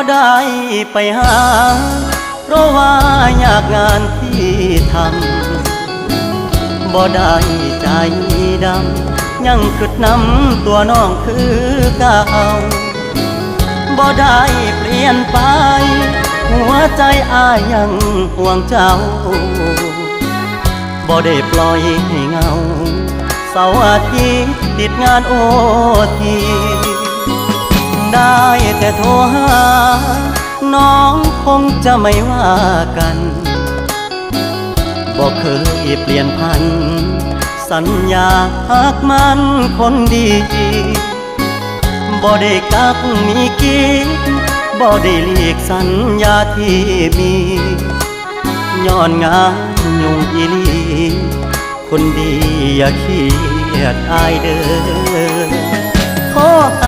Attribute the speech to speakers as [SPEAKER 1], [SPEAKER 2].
[SPEAKER 1] ได้ไปหาเพราะว่าอยากงานที่ทำบ่ได้ใจดำยังคิดนำตัวน้องคือเก่าบ่ได้เปลี่ยนไปหัวใจอ้ายยังห่วงเจ้าบ่ได้ปล่อยให้เงาเสาร์อาทิตย์ติดงานโอทีได้แต่โทรหาน้องคงจะไม่ว่ากันบอกเคยเปลี่ยนพันสัญญาหากมันคนดีบ่ได้กักมีกิ๊กบ่ได้เลีกสัญญาที่มีย้อนงานยุ่งอีลีคนดีอย่าเครียดอายเด้อ